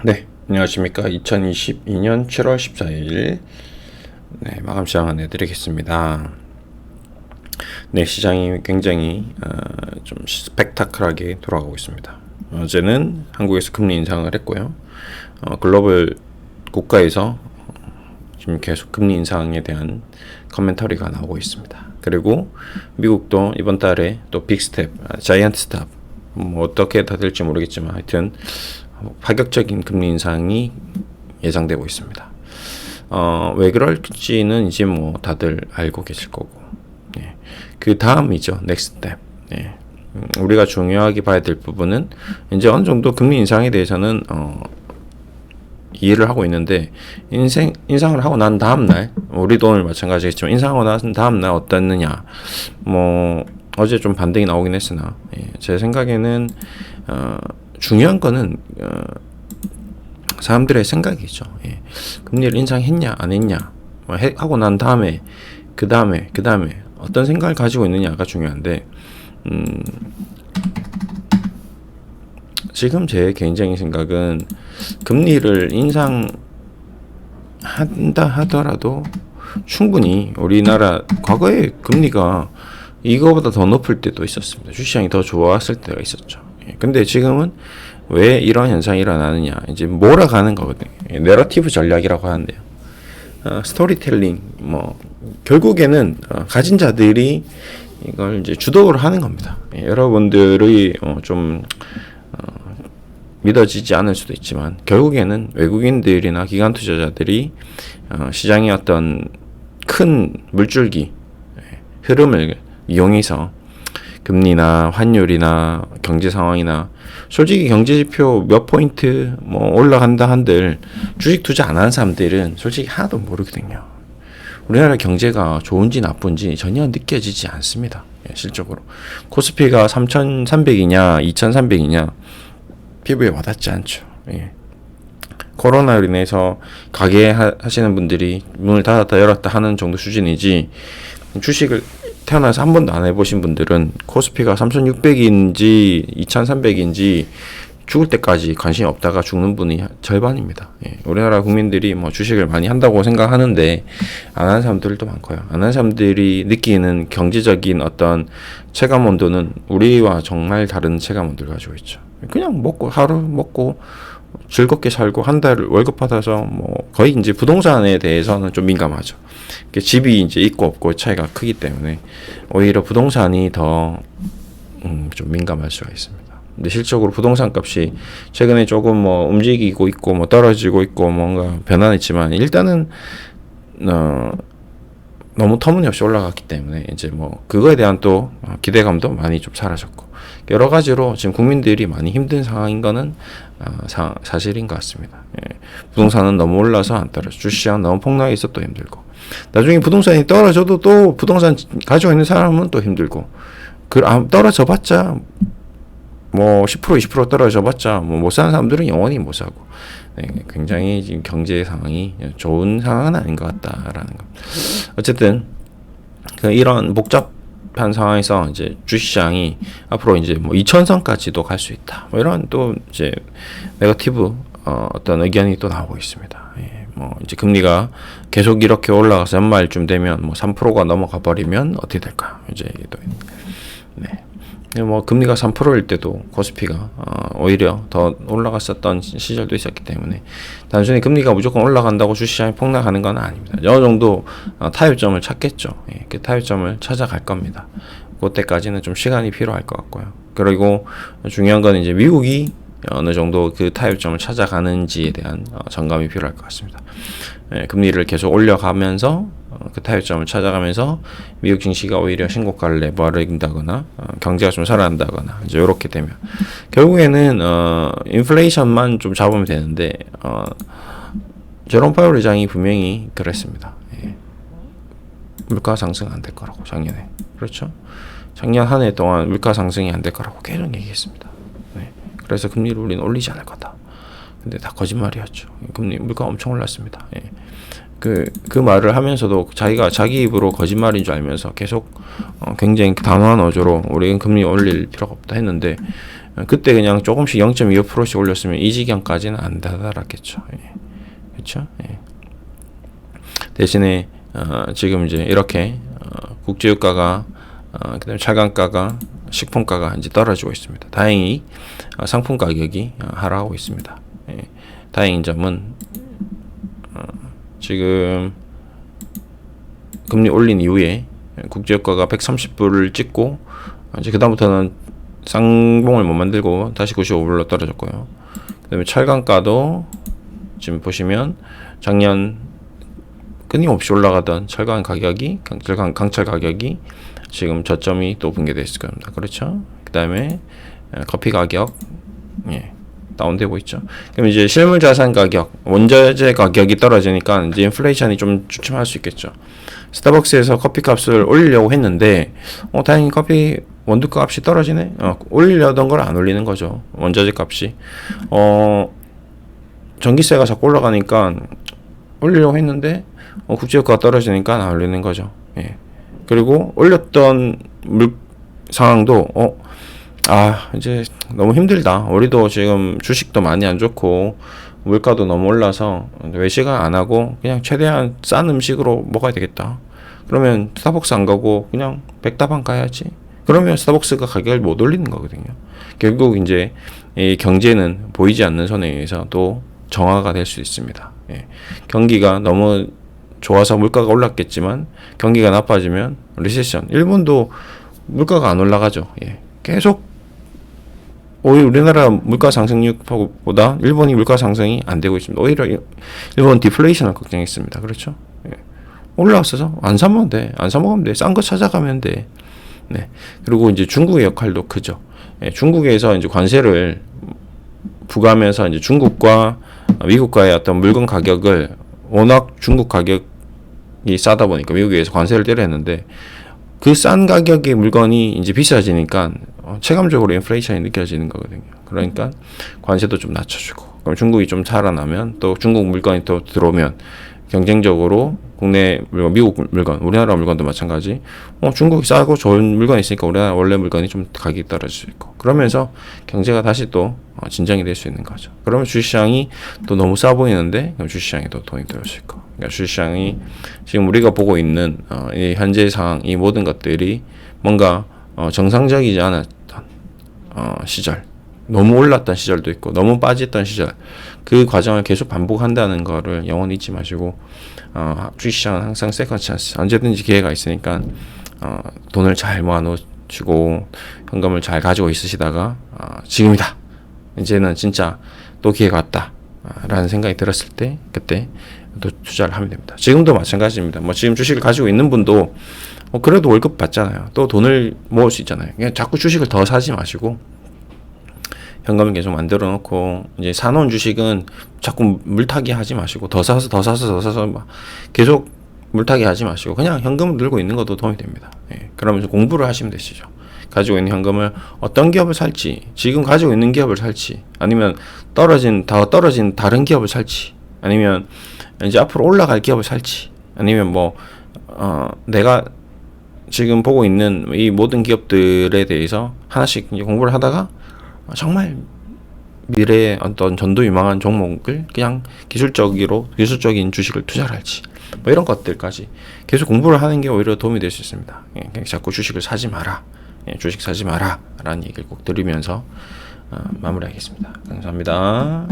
네, 안녕하십니까. 2022년 7월 14일 마감 시장 안내드리겠습니다. 네, 시장이 굉장히 좀 스펙타클하게 돌아가고 있습니다. 어제는 한국에서 금리 인상을 했고요. 글로벌 국가에서 지금 계속 금리 인상에 대한 커멘터리가 나오고 있습니다. 그리고 미국도 이번 달에 또 빅스텝, 자이언트 스텝, 어떻게 다 될지 모르겠지만 하여튼 파격적인 금리 인상이 예상되고 있습니다. 왜 그럴지는 이제 뭐 다들 알고 계실 거고, 예. 그 다음이죠, 넥스트 스텝. 예. 우리가 중요하게 봐야 될 부분은 이제 어느 정도 금리 인상에 대해서는 이해를 하고 있는데, 인상을 하고 난 다음 날, 우리도 오늘 마찬가지겠지만 인상하고 난 다음 날 어땠느냐, 뭐 어제 좀 반등이 나오긴 했으나, 제 생각에는 중요한 거는 사람들의 생각이죠. 금리를 인상했냐 안 했냐, 하고 난 다음에 그 다음에 어떤 생각을 가지고 있느냐가 중요한데, 지금 제 개인적인 생각은 금리를 인상한다 하더라도 충분히 우리나라 과거에 금리가 이거보다 더 높을 때도 있었습니다. 주시장이 더 좋았을 때가 있었죠. 근데 지금은 왜 이런 현상이 일어나느냐, 이제 몰아가는 거거든요. 내러티브 전략이라고 하는데요. 스토리텔링, 뭐 결국에는 가진 자들이 이걸 이제 주도를 하는 겁니다. 여러분들이 좀 믿어지지 않을 수도 있지만 결국에는 외국인들이나 기관 투자자들이 시장의 어떤 큰 물줄기 흐름을 이용해서 금리나 환율이나 경제 상황이나, 솔직히 경제 지표 몇 포인트 뭐 올라간다 한들 주식 투자 안 하는 사람들은 솔직히 하나도 모르거든요. 우리나라 경제가 좋은지 나쁜지 전혀 느껴지지 않습니다. 실적으로 코스피가 3,300이냐 2,300이냐 피부에 와닿지 않죠. 코로나로 인해서 가게 하시는 분들이 문을 닫았다 열었다 하는 정도 수준이지, 주식을 태어나서 한 번도 안 해보신 분들은 코스피가 3,600인지 2,300인지 죽을 때까지 관심이 없다가 죽는 분이 절반입니다. 우리나라 국민들이 뭐 주식을 많이 한다고 생각하는데 안 하는 사람들도 많고요. 안 하는 사람들이 느끼는 경제적인 어떤 체감 온도는 우리와 정말 다른 체감 온도를 가지고 있죠. 그냥 먹고 하루 먹고 즐겁게 살고 한 달 월급 받아서 뭐 거의 이제 부동산에 대해서는 좀 민감하죠. 집이 이제 있고 없고 차이가 크기 때문에 오히려 부동산이 더 좀 민감할 수가 있습니다. 근데 실적으로 부동산 값이 최근에 조금 뭐 움직이고 있고 뭐 떨어지고 있고 뭔가 변화는 있지만, 일단은 너무 터무니없이 올라갔기 때문에 이제 뭐 그거에 대한 또 기대감도 많이 좀 사라졌고, 여러 가지로 지금 국민들이 많이 힘든 상황인 거는 사실인 것 같습니다. 부동산은 너무 올라서 안 떨어져, 주시장 너무 폭락해 있어 또 힘들고, 나중에 부동산이 떨어져도 또 부동산 가지고 있는 사람은 또 힘들고, 떨어져 봤자 뭐 10% 20% 떨어져 봤자 뭐 못 사는 사람들은 영원히 못 사고, 굉장히 지금 경제 상황이 좋은 상황은 아닌 것 같다라는 것. 어쨌든 이런 복잡한 상황에서 이제 주시장이 앞으로 이제 뭐 2,000선까지도 갈 수 있다, 뭐 이런 또 이제 네거티브 어떤 의견이 또 나오고 있습니다. 뭐 이제 금리가 계속 이렇게 올라가서 연말쯤 되면 뭐 3%가 넘어가 버리면 어떻게 될까, 이제 또 뭐 금리가 3%일 때도 코스피가 오히려 더 올라갔었던 시절도 있었기 때문에 단순히 금리가 무조건 올라간다고 주시장이 폭락하는 건 아닙니다. 어느 정도 타협점을 찾겠죠. 그 타협점을 찾아갈 겁니다. 그때까지는 좀 시간이 필요할 것 같고요. 그리고 중요한 건 이제 미국이 어느 정도 그 타협점을 찾아가는지에 대한 점검이 필요할 것 같습니다. 금리를 계속 올려가면서 그 타협점을 찾아가면서 미국 증시가 오히려 신고가를 내버린다거나 경제가 좀 살아난다거나, 이제 이렇게 되면 결국에는 인플레이션만 좀 잡으면 되는데, 제롬 파월 의장이 분명히 그랬습니다. 물가 상승 안 될 거라고, 작년에. 그렇죠? 작년 한 해 동안 물가 상승이 안 될 거라고 계속 얘기했습니다. 그래서 금리를 우리는 올리지 않을 거다. 근데 다 거짓말이었죠. 물가 엄청 올랐습니다. 그 말을 하면서도 자기가 자기 입으로 거짓말인 줄 알면서 계속 굉장히 단호한 어조로 우리는 금리 올릴 필요가 없다 했는데, 그때 그냥 조금씩 0.25%씩 올렸으면 이 지경까지는 안 다다랐겠죠. 예. 그렇죠? 예. 대신에 지금 이제 이렇게 국제유가가 그다음에 차관가가 식품가가 이제 떨어지고 있습니다. 다행히 상품 가격이 하락하고 있습니다. 예. 다행인 점은 지금 금리 올린 이후에 국제유가가 130불을 찍고 이제 그다음부터는 쌍봉을 못 만들고 다시 95불로 떨어졌고요. 그다음에 철강가도 지금 보시면 작년 끊임없이 올라가던 철강 가격이 강철 가격이 지금 저점이 또 붕괴되어 있을 겁니다. 그렇죠? 그다음에 커피 가격 다운되고 있죠. 그럼 이제 실물 자산 가격, 원자재 가격이 떨어지니까 이제 인플레이션이 좀 주춤할 수 있겠죠. 스타벅스에서 커피 값을 올리려고 했는데 다행히 커피 원두가 값이 떨어지네. 올리려던 걸 안 올리는 거죠. 원자재 값이 전기세가 자꾸 올라가니까 올리려고 했는데 국제유가가 떨어지니까 안 올리는 거죠. 예. 그리고 올렸던 상황도 이제 너무 힘들다. 우리도 지금 주식도 많이 안 좋고 물가도 너무 올라서 외식 안 하고 그냥 최대한 싼 음식으로 먹어야 되겠다. 그러면 스타벅스 안 가고 그냥 백다방 가야지. 그러면 스타벅스가 가격을 못 올리는 거거든요. 결국 이제 이 경제는 보이지 않는 선에 의해서 또 정화가 될 수 있습니다. 예. 경기가 너무 좋아서 물가가 올랐겠지만 경기가 나빠지면 리세션. 일본도 물가가 안 올라가죠. 예. 계속 오히려 우리나라 물가 상승률보다 일본이 물가 상승이 안 되고 있습니다. 오히려 일본 디플레이션을 걱정했습니다. 그렇죠? 예. 올라왔어서 안 사면 돼. 안 사 먹으면 돼. 싼 거 찾아가면 돼. 네. 그리고 이제 중국의 역할도 크죠. 예. 중국에서 이제 관세를 부과하면서 이제 중국과 미국과의 어떤 물건 가격을 워낙 중국 가격이 싸다 보니까 미국에서 관세를 때렸는데 그 싼 가격의 물건이 이제 비싸지니까 체감적으로 인플레이션이 느껴지는 거거든요. 그러니까 관세도 좀 낮춰주고 그럼 중국이 좀 살아나면 또 중국 물건이 또 들어오면 경쟁적으로 국내 물건, 미국 물건, 우리나라 물건도 마찬가지. 중국이 싸고 좋은 물건이 있으니까 우리나라 원래 물건이 좀 가격이 떨어질 수 있고 그러면서 경제가 다시 또 진정이 될 수 있는 거죠. 그러면 주식시장이 또 너무 싸 보이는데 그럼 주식시장에 또 돈이 들어올 수 있고. 그러니까 주식시장이 지금 우리가 보고 있는 이 현재 상황, 이 모든 것들이 뭔가 정상적이지 않았던 시절, 너무 올랐던 시절도 있고 너무 빠졌던 시절, 그 과정을 계속 반복한다는 거를 영원히 잊지 마시고 주식시장은 항상 세컨 찬스, 언제든지 기회가 있으니까 돈을 잘 모아놓으시고 현금을 잘 가지고 있으시다가 지금이다, 이제는 진짜 또 기회가 왔다 라는 생각이 들었을 때 그때 또 투자를 하면 됩니다. 지금도 마찬가지입니다. 뭐 지금 주식을 가지고 있는 분도 그래도 월급 받잖아요. 또 돈을 모을 수 있잖아요. 그냥 자꾸 주식을 더 사지 마시고 현금을 계속 만들어 놓고 이제 사놓은 주식은 자꾸 물타기 하지 마시고 더 사서 막 계속 물타기 하지 마시고 그냥 현금을 들고 있는 것도 도움이 됩니다. 예. 그러면서 공부를 하시면 되시죠. 가지고 있는 현금을 어떤 기업을 살지, 지금 가지고 있는 기업을 살지, 아니면 떨어진 다른 기업을 살지, 아니면 이제 앞으로 올라갈 기업을 살지, 아니면 내가 지금 보고 있는 이 모든 기업들에 대해서 하나씩 이제 공부를 하다가 정말 미래에 어떤 전도유망한 종목을 그냥 기술적인 주식을 투자를 할지, 이런 것들까지 계속 공부를 하는 게 오히려 도움이 될 수 있습니다. 그냥 자꾸 주식을 사지 마라, 주식 사지 마라 라는 얘기를 꼭 드리면서 마무리하겠습니다. 감사합니다.